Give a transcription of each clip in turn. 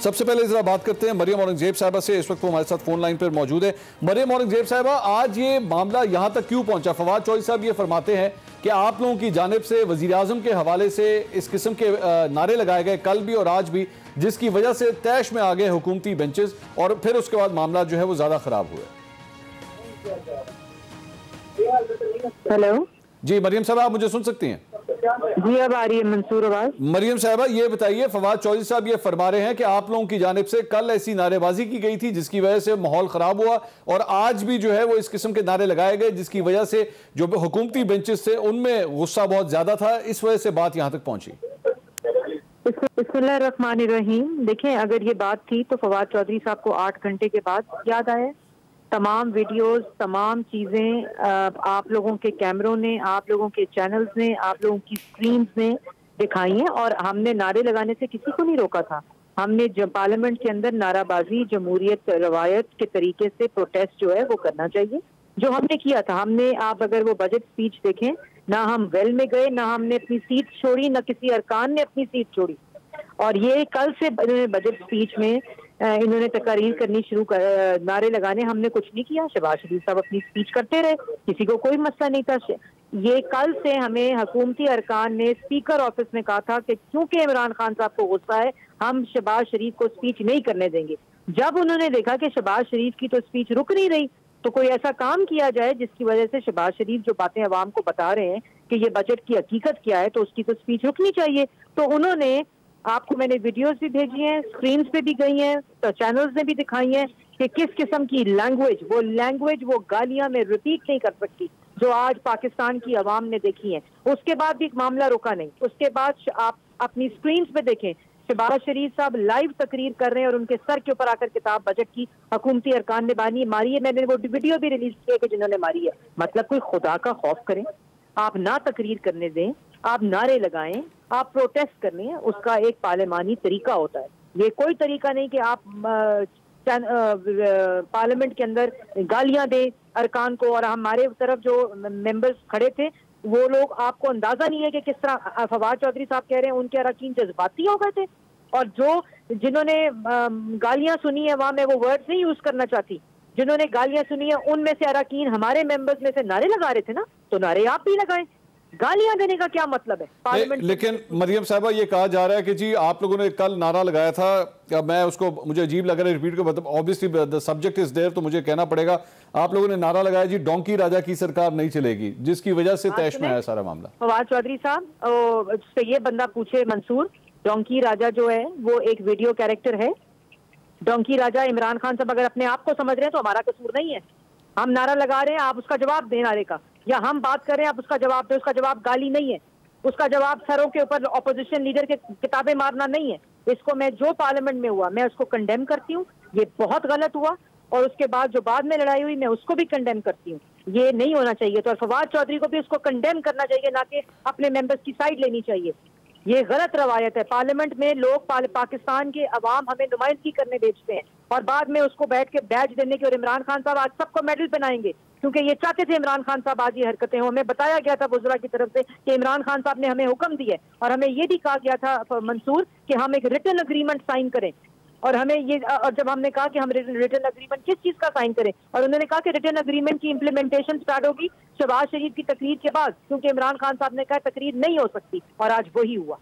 सबसे पहले जरा बात करते हैं मरियम औरंगजेब साहिबा से। इस वक्त वो हमारे साथ फोन लाइन पर मौजूद है। मरियम औरंगजेब साहिबा, आज ये मामला यहां तक क्यों पहुंचा? फवाद चौधरी साहब ये फरमाते हैं कि आप लोगों की जानिब से वजीर आजम के हवाले से इस किस्म के नारे लगाए गए कल भी और आज भी, जिसकी वजह से तैश में आ गए हुकूमती बेंचेस और फिर उसके बाद मामला जो है वो ज्यादा खराब हुआ। हेलो जी मरियम साहब, आप मुझे सुन सकती हैं? जी अब आ रही है मंसूर आवाज। मरियम साहबा ये बताइए, फवाद चौधरी साहब ये फरमा रहे हैं कि आप लोगों की जानिब से कल ऐसी नारेबाजी की गई थी जिसकी वजह से माहौल खराब हुआ और आज भी जो है वो इस किस्म के नारे लगाए गए जिसकी वजह से जो हुकूमती बेंचेस थे उनमें गुस्सा बहुत ज्यादा था, इस वजह से बात यहां तक पहुंची। बिस्मिल्लाहिर्रहमानिर्रहीम। देखें, अगर ये बात थी तो फवाद चौधरी साहब को 8 घंटे के बाद याद आया। तमाम वीडियोस, तमाम चीजें आप लोगों के कैमरों ने, आप लोगों के चैनल्स ने, आप लोगों की स्क्रीन्स ने दिखाई हैं और हमने नारे लगाने से किसी को नहीं रोका था। हमने जब पार्लियामेंट के अंदर नाराबाजी जमहूरियत रवायत के तरीके से प्रोटेस्ट जो है वो करना चाहिए, जो हमने किया था। हमने, आप अगर वो बजट स्पीच देखें, ना हम वेल में गए, ना हमने अपनी सीट छोड़ी, ना किसी अरकान ने अपनी सीट छोड़ी। और ये कल से बजट स्पीच में इन्होंने तकारीर करनी शुरू कर, नारे लगाने, हमने कुछ नहीं किया। शहबाज शरीफ साहब अपनी स्पीच करते रहे, किसी को कोई मसला नहीं था। ये कल से हमें हुकूमती अरकान ने स्पीकर ऑफिस में कहा था कि क्योंकि इमरान खान साहब को गुस्सा है, हम शहबाज शरीफ को स्पीच नहीं करने देंगे। जब उन्होंने देखा कि शहबाज शरीफ की तो स्पीच रुक नहीं रही, तो कोई ऐसा काम किया जाए जिसकी वजह से शहबाज शरीफ जो बातें अवाम को बता रहे हैं कि ये बजट की हकीकत क्या है, तो उसकी तो स्पीच रुकनी चाहिए। तो उन्होंने, आपको मैंने वीडियोस भी भेजी हैं, स्क्रीन्स पे भी गई हैं, तो चैनल्स ने भी दिखाई हैं कि किस किस्म की लैंग्वेज वो गालियां में रिपीट नहीं कर सकती जो आज पाकिस्तान की आवाम ने देखी है। उसके बाद भी मामला रुका नहीं। उसके बाद आप अपनी स्क्रीन्स पे देखें, शहबाज शरीफ साहब लाइव तकरीर कर रहे हैं और उनके सर के ऊपर आकर किताब बजट की हुकूमती अरकान ने मारी है। मैंने वो वीडियो भी रिलीज किया कि जिन्होंने मारी है। मतलब कोई खुदा का खौफ करें, आप ना तकरीर करने दें, आप नारे लगाएं, आप प्रोटेस्ट करने हैं, उसका एक पार्लियामानी तरीका होता है। ये कोई तरीका नहीं कि आप पार्लियामेंट के अंदर गालियां दें अरकान को। और हमारे तरफ जो मेंबर्स खड़े थे वो लोग, आपको अंदाजा नहीं है कि किस तरह फवाद चौधरी साहब कह रहे हैं उनके अरकान जज्बाती हो गए थे। और जिन्होंने गालियां सुनी है वहां मैं वो वर्ड्स नहीं यूज करना चाहती, जिन्होंने गालियां सुनी है उनमें से अरकान हमारे मेंबर्स में से नारे लगा रहे थे ना, तो नारे आप भी लगाएं। गालियां देने का क्या मतलब है पार्लियामेंट? लेकिन मरियम साहबा ये कहा जा रहा है कि जी आप लोगों ने कल नारा लगाया था, मैं उसको, मुझे अजीब लग रहा है रिपीट को, मतलब obviously the subject is there तो मुझे कहना पड़ेगा। आप लोगों ने नारा लगाया जी डोंकी राजा की सरकार नहीं चलेगी, जिसकी वजह से तैश में आया सारा मामला। फवाद चौधरी साहब से ये बंदा पूछे मंसूर, डोंकी राजा जो है वो एक वीडियो कैरेक्टर है। डोंकी राजा इमरान खान साहब अगर अपने आप को समझ रहे हैं तो हमारा कसूर नहीं है। हम नारा लगा रहे हैं, आप उसका जवाब दें नारे का, या हम बात कर रहे हैं आप उसका जवाब दें। उसका जवाब गाली नहीं है, उसका जवाब सरों के ऊपर ऑपोजिशन लीडर के किताबें मारना नहीं है। इसको मैं, जो पार्लियामेंट में हुआ मैं उसको कंडेम करती हूँ, ये बहुत गलत हुआ। और उसके बाद जो बाद में लड़ाई हुई मैं उसको भी कंडेम करती हूँ, ये नहीं होना चाहिए। तो फवाद चौधरी को भी उसको कंडेम करना चाहिए, ना कि अपने मेंबर्स की साइड लेनी चाहिए। ये गलत रवायत है। पार्लियामेंट में लोग, पाकिस्तान के अवाम हमें नुमाइंदगी करने भेजते हैं और बाद में उसको बैठ के बैज देने की। और इमरान खान साहब आज सबको मेडल पहनाएंगे क्योंकि ये चाहते थे इमरान खान साहब आज ये हरकतें हों। हमें बताया गया था वज़रा की तरफ से कि इमरान खान साहब ने हमें हुक्म दिया और हमें ये भी कहा गया था मंसूर कि हम एक रिटन अग्रीमेंट साइन करें। और हमें ये, और जब हमने कहा कि हम रिटन अग्रीमेंट किस चीज का साइन करें, और उन्होंने कहा कि रिटन अग्रीमेंट की इंप्लीमेंटेशन स्टार्ट होगी शहबाज शरीफ की तकरीर के बाद, क्योंकि इमरान खान साहब ने कहा तकरीर नहीं हो सकती। और आज वही हुआ।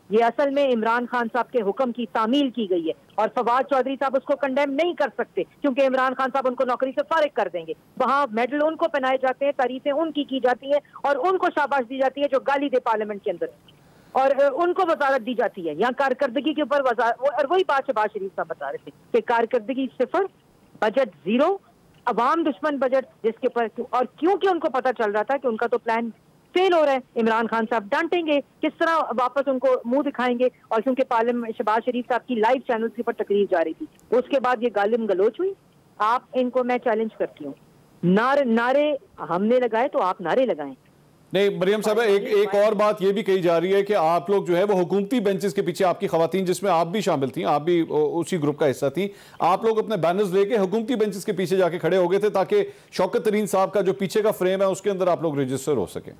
ये असल में इमरान खान साहब के हुक्म की तामील की गई है और फवाद चौधरी साहब उसको कंडेम नहीं कर सकते क्योंकि इमरान खान साहब उनको नौकरी से फारिग कर देंगे। वहाँ मेडल उनको पहनाए जाते हैं, तारीफें उनकी की जाती हैं और उनको शाबाश दी जाती है जो गाली दे पार्लियामेंट के अंदर, और उनको वजारत दी जाती है। यहाँ कारकर्दगी के ऊपर और वही बात शहबाज शरीफ साहब बता रहे थे कि कारकर्दगी 0, बजट 0, अवाम दुश्मन बजट, जिसके ऊपर, और क्योंकि उनको पता चल रहा था कि उनका तो प्लान फेल हो रहा है, इमरान खान साहब डांटेंगे, किस तरह वापस उनको मुंह दिखाएंगे। और क्योंकि पार्लियामेंट शहबाज शरीफ साहब की लाइव चैनल के ऊपर तकरीर जा रही थी, उसके बाद ये गालिम गलोच हुई। आप इनको मैं चैलेंज करती हूँ, नारे हमने लगाए तो आप नारे लगाएं। नहीं मरियम साहब, एक और बात ये भी कही जा रही है कि आप लोग जो है वो हुकूमती बेंचेस के पीछे, आपकी खवातीन जिसमें आप भी शामिल थी, आप भी उसी ग्रुप का हिस्सा थी, आप लोग अपने बैनर्स लेके हुकूमती बेंचेस के पीछे जाके खड़े हो गए थे ताकि शौकत तरीन साहब का जो पीछे का फ्रेम है उसके अंदर आप लोग रजिस्टर हो सके।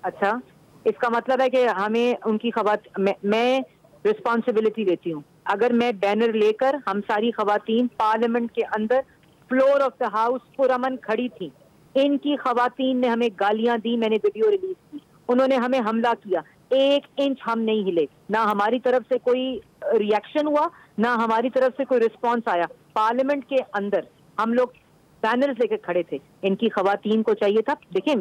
अच्छा, इसका मतलब है कि हमें उनकी मैं रिस्पॉन्सिबिलिटी लेती हूँ। अगर मैं बैनर लेकर हम सारी खवातीन पार्लियामेंट के अंदर फ्लोर ऑफ द हाउस पुरअमन खड़ी थी, इनकी खवातीन ने हमें गालियां दी, मैंने वीडियो रिलीज की, उन्होंने हमें हमला किया, 1 इंच हम नहीं हिले, ना हमारी तरफ से कोई रिएक्शन हुआ, ना हमारी तरफ से कोई रिस्पॉन्स आया। पार्लियामेंट के अंदर हम लोग बैनर्स लेकर खड़े थे, इनकी खवातीन को चाहिए था। देखिए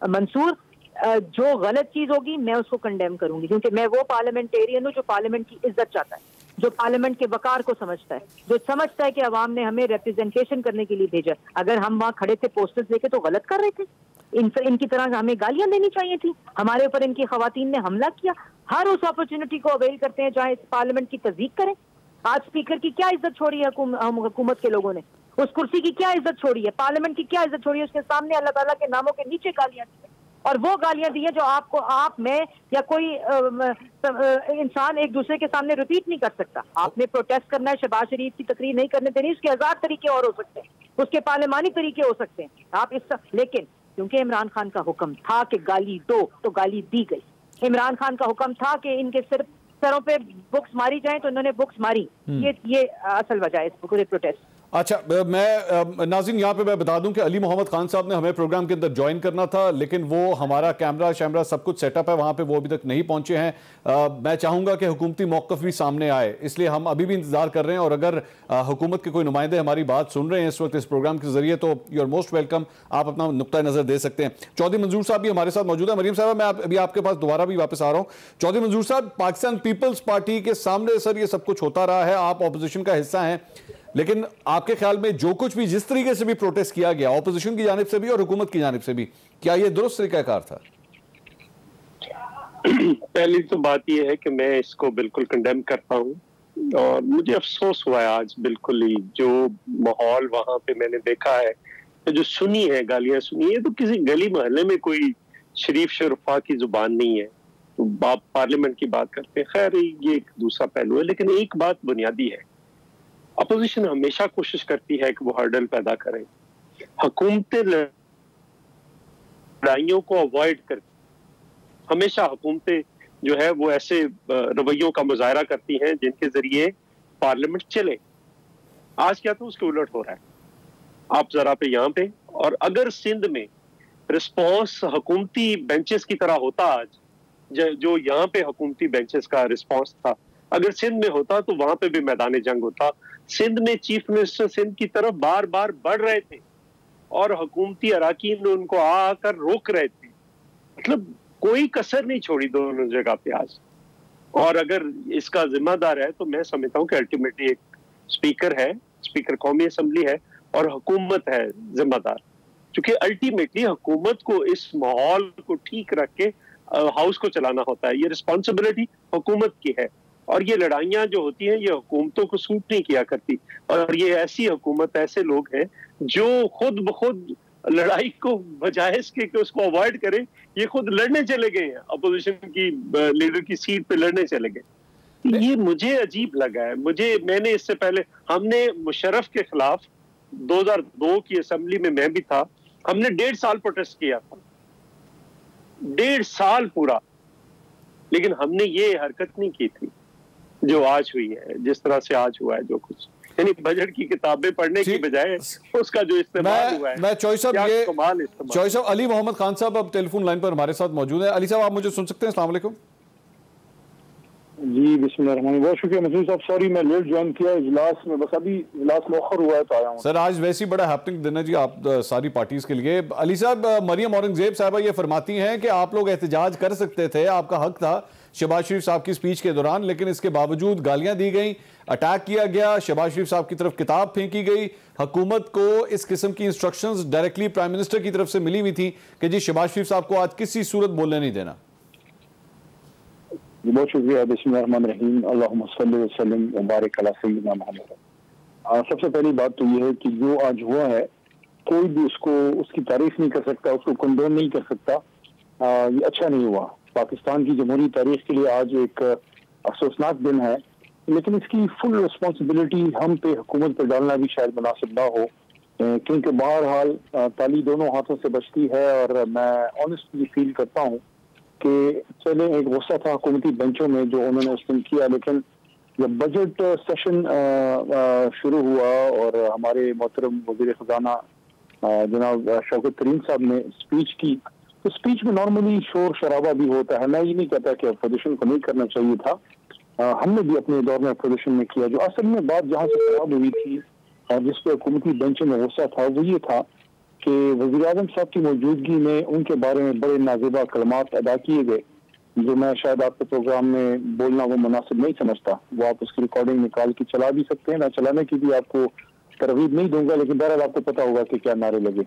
मंसूर, जो गलत चीज होगी मैं उसको कंडेम करूंगी, क्योंकि मैं वो पार्लियामेंटेरियन हूँ जो पार्लियामेंट की इज्जत चाहता है, जो पार्लियामेंट के वकार को समझता है, जो समझता है कि अवाम ने हमें रिप्रेजेंटेशन करने के लिए भेजा। अगर हम वहां खड़े थे पोस्टर्स लेके तो गलत कर रहे थे, इनकी तरह हमें गालियां देनी चाहिए थी। हमारे ऊपर इनकी खवातीन ने हमला किया, हर उस अपॉर्चुनिटी को अवेल करते हैं जहां इस पार्लियामेंट की तस्दीक करें। आज स्पीकर की क्या इज्जत छोड़ी है हुकूमत के लोगों ने, उस कुर्सी की क्या इज्जत छोड़ी है, पार्लियामेंट की क्या इज्जत छोड़ी है, उसके सामने अल्लाह ताला के नामों के नीचे गालियां दी है। और वो गालियां दी है जो आपको, आप, मैं या कोई इंसान एक दूसरे के सामने रिपीट नहीं कर सकता। आपने प्रोटेस्ट करना है, शहबाज शरीफ की तकरीर नहीं करने देनी, उसके 1000 तरीके और हो सकते हैं, उसके पार्लियामानी तरीके हो सकते हैं। आप लेकिन क्योंकि इमरान खान का हुक्म था कि गाली दो, तो गाली दी गई। इमरान खान का हुक्म था कि इनके सिर्फ सरों पे बुक्स मारी जाए, तो इन्होंने बुक्स मारी। ये असल वजह है इस पूरे प्रोटेस्ट। अच्छा, मैं नाज़रीन यहाँ पे मैं बता दूं कि अली मोहम्मद खान साहब ने हमें प्रोग्राम के अंदर ज्वाइन करना था, लेकिन वो हमारा कैमरा शैमरा सब कुछ सेटअप है वहाँ पे, वो अभी तक नहीं पहुँचे हैं। मैं चाहूँगा कि हुकूमती मौक़िफ़ भी सामने आए, इसलिए हम अभी भी इंतज़ार कर रहे हैं। और अगर हुकूमत के कोई नुमाइंदे हमारी बात सुन रहे हैं इस वक्त इस प्रोग्राम के जरिए, तो यू आर मोस्ट वेलकम, आप अपना नुक्ता नज़र दे सकते हैं। चौधरी मंजूर साहब भी हमारे साथ मौजूद है। मरीम साहब, मैं अभी आपके पास दोबारा भी वापस आ रहा हूँ। चौधरी मंजूर साहब, पाकिस्तान पीपल्स पार्टी के सामने सर ये सब कुछ होता रहा है, आप ऑपोजिशन का हिस्सा हैं, लेकिन आपके ख्याल में जो कुछ भी, जिस तरीके से भी प्रोटेस्ट किया गया ऑपोजिशन की जानिब से भी और हुकूमत की जानिब से भी, क्या यह दुरुस्त तरीकाकार था? पहली तो बात यह है कि मैं इसको बिल्कुल कंडेम करता हूं और मुझे अफसोस हुआ है आज बिल्कुल ही, जो माहौल वहां पे मैंने देखा है, तो जो सुनी है, गालियां सुनी है, तो किसी गली मोहल्ले में कोई शरीफ शरफा की जुबान नहीं है। तो आप पार्लियामेंट की बात करते हैं, खैर ये एक दूसरा पहलू है, लेकिन एक बात बुनियादी है, अपोजिशन हमेशा कोशिश करती है कि वो हर्डल पैदा करें, हुकूमतें लड़ाइयों को अवॉइड करती, हमेशा हुकूमतें जो है वो ऐसे रवैयों का मुजाहरा करती हैं जिनके जरिए पार्लियामेंट चले। आज क्या तो उसके उलट हो रहा है, आप जरा पे यहाँ पे, और अगर सिंध में रिस्पॉन्स हुकूमती बेंचेस की तरह होता आज, जो यहाँ पे हुकूमती बेंचेस का रिस्पॉन्स था, अगर सिंध में होता तो वहां पे भी मैदान जंग होता। सिंध में चीफ मिनिस्टर सिंध की तरफ बार बार बढ़ रहे थे और हुकूमती अराकीन उनको आकर रोक रहे थे, मतलब कोई कसर नहीं छोड़ी दोनों जगह पे आज। और अगर इसका जिम्मेदार है तो मैं समझता हूँ कि अल्टीमेटली एक स्पीकर है, स्पीकर कौमी असम्बली है और हुकूमत है जिम्मेदार, क्योंकि अल्टीमेटली हुकूमत को इस माहौल को ठीक रख के हाउस को चलाना होता है। ये रिस्पॉन्सिबिलिटी हुकूमत की है और ये लड़ाइयां जो होती हैं ये हुकूमतों को सूट नहीं किया करती। और ये ऐसी हुकूमत, ऐसे लोग हैं जो खुद ब खुद लड़ाई को बजाय इसके कि उसको अवॉइड करें, ये खुद लड़ने चले गए हैं, अपोजिशन की लीडर की सीट पे लड़ने चले गए। ये मुझे अजीब लगा है। मैंने इससे पहले, हमने मुशर्रफ के खिलाफ 2002 की असेंबली में मैं भी था, हमने 1.5 साल प्रोटेस्ट किया था, 1.5 साल पूरा, लेकिन हमने ये हरकत नहीं की थी जो आज हुई है, जिस तरह से आज हुआ है जो कुछ, यानी बजट की किताबें पढ़ने की बजाय उसका जो इस्तेमाल हुआ है। मैं चॉइस साहब अली मोहम्मद खान साहब अब टेलीफोन लाइन पर हमारे साथ मौजूद है। अली साहब, आप मुझे सुन सकते हैं? अस्सलाम वालेकुम। जी बिस्मिल्लाह, बहुत शुक्रिया मसूद साहब, सॉरी मैं लेट ज्वाइन किया इजलास में, बस अभी इजलास मौखर हुआ है तो आया हूँ। सर आज वैसे ही बड़ा हैपनिंग दिन है जी आप सारी पार्टीज के लिए। अली साहब, मरियम औरंगजेब साहबा ये फरमाती हैं कि आप लोग एहतजाज कर सकते थे, आपका हक था शहबाज शरीफ साहब की स्पीच के दौरान, लेकिन इसके बावजूद गालियां दी गई, अटैक किया गया, शहबाज शरीफ साहब की तरफ किताब फेंकी गई। हुकूमत को इस किस्म की इंस्ट्रक्शंस डायरेक्टली प्राइम मिनिस्टर की तरफ से मिली हुई थी कि जी शहबाज शरीफ साहब को आज किसी सूरत बोलने नहीं देना। बहुत शुक्रिया। बिस्मिल्लाहिर्रहमानिर्रहीम, अल्लाहुम्मा सल्ली व सल्लिम व बारिक अला सय्यिदिना मुहम्मद। सबसे पहली बात तो ये है कि जो आज हुआ है कोई भी उसकी तारीफ नहीं कर सकता, उसको कंडोन नहीं कर सकता। ये अच्छा नहीं हुआ। पाकिस्तान की जमहूरी तारीख के लिए आज एक अफसोसनाक दिन है, लेकिन इसकी फुल रिस्पॉन्सिबिलिटी हम पे, हुकूमत पर डालना भी शायद मुनासिब ना हो, क्योंकि बहरहाल ताली दोनों हाथों से बचती है। और मैं ऑनेस्टली फील करता हूँ कि चले एक गुस्सा था हुकूमती बेंचों में जो उन्होंने उस दिन किया, लेकिन जब बजट सेशन शुरू हुआ और हमारे मोहतरम वज़ीर ख़ज़ाना जनाब शौकत तरीन साहब ने स्पीच की, तो स्पीच में नॉर्मली शोर शराबा भी होता है। मैं ये नहीं कहता कि अपोजिशन को नहीं करना चाहिए था, हमने भी अपने दौर में अपोजिशन में किया। जो असल में बात जहाँ से खराब हुई थी और जिस पर हुकूमती बेंच में गुस्सा था, वो ये था कि वज़ीर आज़म साहब की मौजूदगी में उनके बारे में बड़े नाज़िबा कलमात अदा किए गए, जो मैं शायद आपके प्रोग्राम में बोलना वो मुनासिब नहीं समझता। वो आप उसकी रिकॉर्डिंग निकाल के चला भी सकते हैं, मैं चलाने की भी आपको तरगीब नहीं दूंगा, लेकिन बहरहाल आपको पता होगा कि क्या नारे लगे।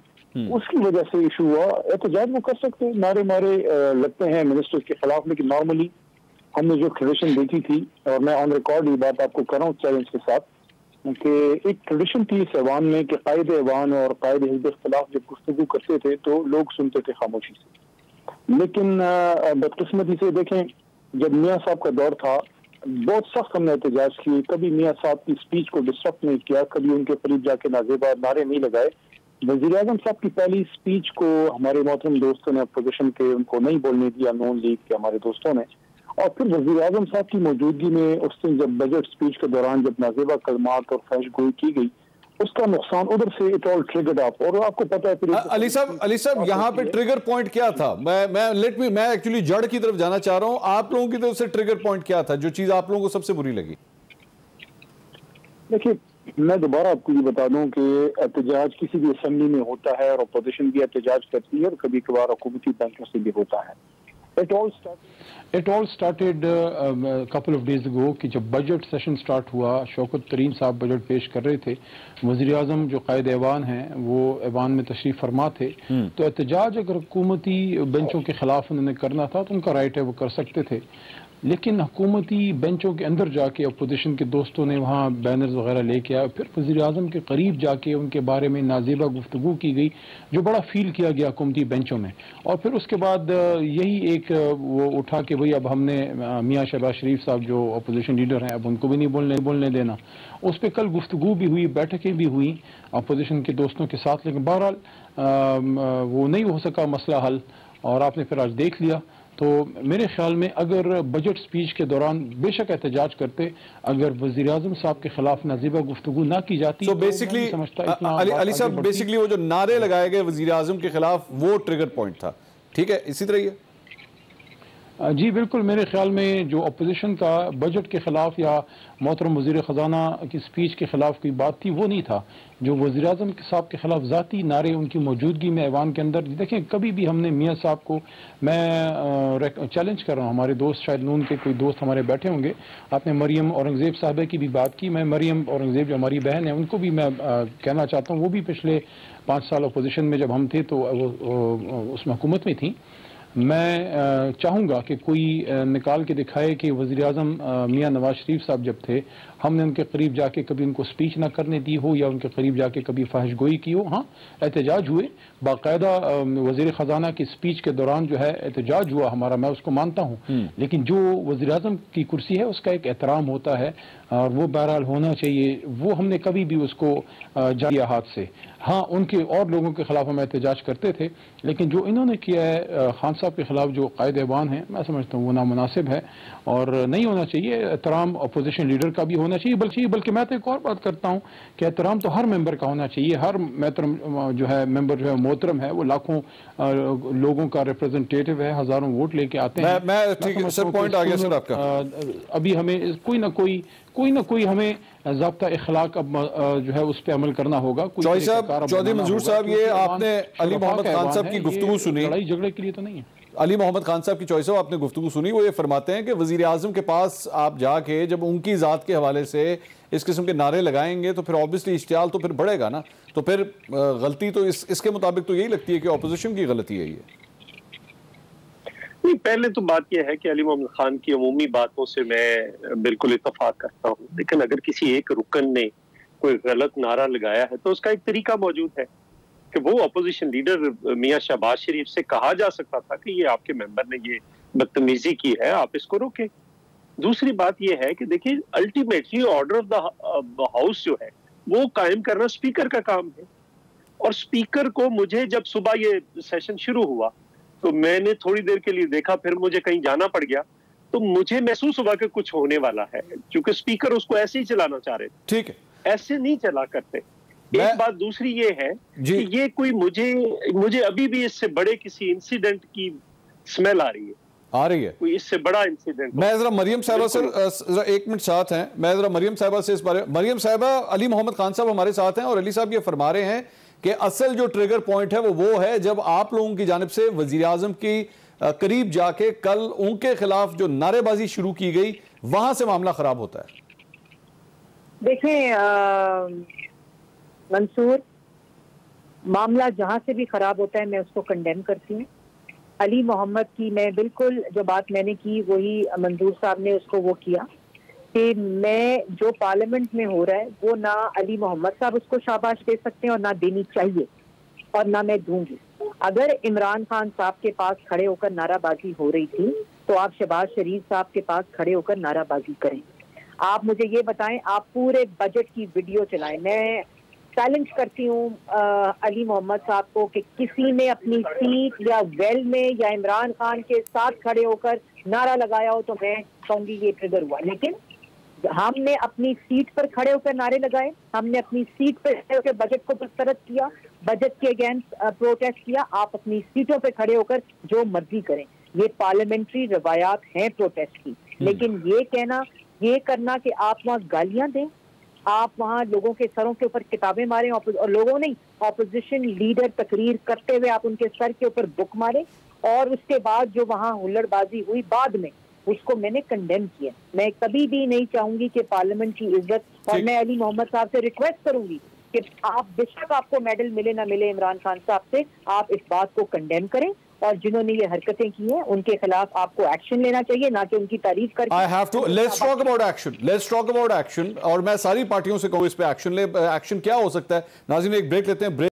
उसकी वजह से इशू हुआ। एहतजाज वो कर सकते हैं, नारे मारे लगते हैं मिनिस्टर के खिलाफ, लेकिन नॉर्मली हमने जो ट्रेडिशन देखी थी, और मैं ऑन रिकॉर्ड ये बात आपको कर रहा हूँ चैलेंज के साथ, कि एक ट्रेडिशन थी इस ऐवान में कि कायद ऐवान और कायद हिज़्ब इख्तिलाफ जब गुफ्तगू करते थे तो लोग सुनते थे खामोशी से। लेकिन बदकिस्मती से देखें, जब मियाँ साहब का दौर था, बहुत सख्त हमने एहतजाज किए, कभी मियाँ साहब की स्पीच को डिस्टर्ब नहीं किया, कभी उनके करीब जाके नाज़ेबा नारे नहीं लगाए। वज़ीर आज़म साहब की पहली स्पीच को हमारे मोहतरम दोस्तों ने, अपोजिशन के, उनको नहीं बोलने दिया, नून लीग के हमारे दोस्तों ने। और फिर वज़ीर आज़म साहब की मौजूदगी में उस दिन जब बजट स्पीच के दौरान जब नाज़ेबा कलमात और फहशगोई की गई, उसका नुकसान उधर से इट ऑल ट्रिगर्ड अप। और आपको पता है फिर अली साहब यहाँ पे ट्रिगर पॉइंट क्या था? मैं एक्चुअली जड़ की तरफ जाना चाह रहा हूँ। आप लोगों की तरफ से ट्रिगर पॉइंट क्या था, जो चीज आप लोगों को सबसे बुरी लगी? देखिए, मैं दोबारा आपको ये बता दूं कि एहतजाज किसी भी असेंबली में होता है और अपोजिशन भी एहतजाज करती है, और कभी कभार हुकूमती बैंकों से भी होता है। It all started a couple of days ago कि जब बजट सेशन स्टार्ट हुआ, शौकत तरीन साहब बजट पेश कर रहे थे, वज़ीर आज़म जो कायद ऐवान हैं वो ऐवान में तशरीफ़ फरमा थे। तो एहतजाज अगर हुकूमती बेंचों के ख़िलाफ़ उन्होंने करना था तो उनका राइट है, वो कर सकते थे। लेकिन हुकूमती बेंचों के अंदर जाके अपोजिशन के दोस्तों ने वहाँ बैनर्स वगैरह लेके आए, फिर वज़ीर आज़म के करीब जाके उनके बारे में नाज़ेबा गुफ्तगू की गई, जो बड़ा फील किया गया हुकूमती बेंचों में। और फिर उसके बाद यही एक वो उठा कि भाई अब हमने मियाँ शहबाज शरीफ साहब जो अपोजिशन लीडर हैं, अब उनको भी नहीं बोलने देना। उस पर कल गुफ्तगू भी हुई, बैठकें भी हुई अपोजिशन के दोस्तों के साथ, लेकिन बहरहाल वो नहीं हो सका मसला हल, और आपने फिर आज देख लिया। तो मेरे ख्याल में अगर बजट स्पीच के दौरान बेशक एहतजाज करते, अगर वज़ीर आज़म साहब के खिलाफ नाज़िबा गुफ्तगू ना की जाती, तो बेसिकली अली साहब, बेसिकली वो जो नारे लगाए गए वज़ीर आज़म के खिलाफ, वो ट्रिगर पॉइंट था। ठीक है, इसी तरह ये जी बिल्कुल, मेरे ख्याल में जो अपोजिशन का बजट के खिलाफ या मोहतरम वज़ीर ख़ज़ाना की स्पीच के खिलाफ कोई बात थी, वो नहीं था। जो वज़ीर आज़म साहब के खिलाफ ज़ाती नारे उनकी मौजूदगी में ऐवान के अंदर, देखें कभी भी हमने मियाँ साहब को, मैं चैलेंज कर रहा हूँ, हमारे दोस्त शायद नून के कोई दोस्त हमारे बैठे होंगे, आपने मरियम औरंगज़ेब साहबा की भी बात की, मैं मरियम औरंगज़ेब जो हमारी बहन है उनको भी मैं कहना चाहता हूँ, वो भी पिछले 5 साल अपोजिशन में जब हम थे तो वो उसमें हुकूमत में थी। मैं चाहूँगा कि कोई निकाल के दिखाए कि वज़ीर आज़म मियाँ नवाज शरीफ साहब जब थे, हमने उनके करीब जाके कभी उनको स्पीच ना करने दी हो, या उनके करीब जाके कभी फहशगोई की हो। हाँ, एहतजाज हुए, बाकायदा वज़ीर ख़ज़ाना की स्पीच के दौरान जो है एहतजाज हुआ हमारा, मैं उसको मानता हूँ, लेकिन जो वज़ीर आज़म की कुर्सी है उसका एक एहतराम होता है, और वो बहरहाल होना चाहिए। वो हमने कभी भी उसको जाया हाथ से। हाँ, उनके और लोगों के खिलाफ हम एहतजाज करते थे, लेकिन जो इन्होंने किया है खान साहब के खिलाफ जो कायद ऐवान है, मैं समझता हूँ वो नामुनासिब है और नहीं होना चाहिए। एहतराम अपोजिशन लीडर का भी होना चाहिए, बल्कि मैं तो एक और बात करता हूँ कि एहतराम तो हर मेंबर का होना चाहिए। हर मोहतरम जो है मेंबर जो है मोहतरम है, वो लाखों लोगों का रिप्रेजेंटेटिव है, हज़ारों वोट लेके आते हैं। पॉइंट आ गया सर आपका। अभी हमें कोई ना कोई हमें ज़ाब्ता इखलाक अब जो है उस पर अमल करना होगा। चौधरी मंजूर साहब, ये आपने अली मोहम्मद खान साहब की गुफ्तगू सुनी, लड़ाई झगड़े के लिए तो नहीं है। अली मोहम्मद खान साहब की चॉइस हो, आपने गुफ्तगू सुनी, वो ये फरमाते हैं कि वज़ीर आज़म के पास आप जाके जब उनकी ज़ात के हवाले से इस किस्म के नारे लगाएंगे तो फिर ऑब्वियसली इश्तियाल तो फिर बढ़ेगा ना। तो फिर गलती तो इसके मुताबिक तो यही लगती है कि अपोजिशन की गलती है ये। नहीं, पहले तो बात यह है कि अली मोहम्मद खान की अमूमी बातों से मैं बिल्कुल इत्तफाक करता हूँ, लेकिन अगर किसी एक रुकन ने कोई गलत नारा लगाया है तो उसका एक तरीका मौजूद है कि वो अपोजिशन लीडर मियाँ शहबाज शरीफ से कहा जा सकता था कि ये आपके मेंबर ने ये बदतमीजी की है, आप इसको रोकें। दूसरी बात ये है कि देखिए, ultimately order of the house जो है वो कायम करना स्पीकर का काम है, और स्पीकर को मुझे जब सुबह ये सेशन शुरू हुआ तो मैंने थोड़ी देर के लिए देखा, फिर मुझे कहीं जाना पड़ गया, तो मुझे महसूस हुआ कि कुछ होने वाला है, क्योंकि स्पीकर उसको ऐसे ही चलाना चाह रहे थे। ठीक है, ऐसे नहीं चला करते। एक बात दूसरी ये है कि ये कोई मुझे अभी भी इससे बड़े किसी इंसिडेंट की स्मेल आ रही है, कोई इससे बड़ा इंसिडेंट। मैं जरा मरियम साहिबा से जरा 1 मिनट साथ हैं, मैं जरा मरियम साहिबा से इस बारे। मरियम साहिबा, अली मोहम्मद खान साहब हमारे साथ हैं और अली साहब ये फरमा रहे हैं कि असल जो ट्रिगर पॉइंट है वो है जब आप लोगों की जानिब से वजीर आजम की करीब जाके कल उनके खिलाफ जो नारेबाजी शुरू की गई, वहां से मामला खराब होता है। देखें मंसूर, मामला जहां से भी खराब होता है मैं उसको कंडेम करती हूँ। अली मोहम्मद की मैं बिल्कुल जो बात मैंने की वही मंजूर साहब ने उसको वो किया कि मैं जो पार्लियामेंट में हो रहा है वो ना अली मोहम्मद साहब उसको शाबाश दे सकते हैं और ना देनी चाहिए और ना मैं दूंगी। अगर इमरान खान साहब के पास खड़े होकर नाराबाजी हो रही थी तो आप शहबाज शरीफ साहब के पास खड़े होकर नाराबाजी करें। आप मुझे ये बताएं, आप पूरे बजट की वीडियो चलाएं। मैं चैलेंज करती हूँ अली मोहम्मद साहब को कि किसी ने अपनी सीट या वेल में या इमरान खान के साथ खड़े होकर नारा लगाया हो तो मैं कहूंगी ये ट्रिगर हुआ। लेकिन हमने अपनी सीट पर खड़े होकर नारे लगाए, हमने अपनी सीट पर खड़े होकर बजट को मुस्तरद किया, बजट के अगेंस्ट प्रोटेस्ट किया। आप अपनी सीटों पर खड़े होकर जो मर्जी करें, ये पार्लियामेंट्री रवायात हैं प्रोटेस्ट की। लेकिन ये करना कि आप वहाँ गालियां दें, आप वहाँ लोगों के सरों के ऊपर किताबें मारें और लोगों नहीं, ऑपोजिशन लीडर तकरीर करते हुए आप उनके सर के ऊपर बुक मारें और उसके बाद जो वहाँ हुल्लड़बाजी हुई बाद में उसको मैंने कंडेम किया। मैं कभी भी नहीं चाहूंगी कि पार्लियामेंट की इज्जत, और मैं अली मोहम्मद साहब से रिक्वेस्ट करूंगी कि आप बेशक आपको मेडल मिले ना मिले इमरान खान साहब से, आप इस बात को कंडेम करें और जिन्होंने ये हरकतें की हैं उनके खिलाफ आपको एक्शन लेना चाहिए, ना कि उनकी तारीफ करके। I have to let's talk about action और मैं सारी पार्टियों से कहूँ इस पे एक्शन ले। एक्शन क्या हो सकता है? नाज़रीन एक ब्रेक लेते हैं।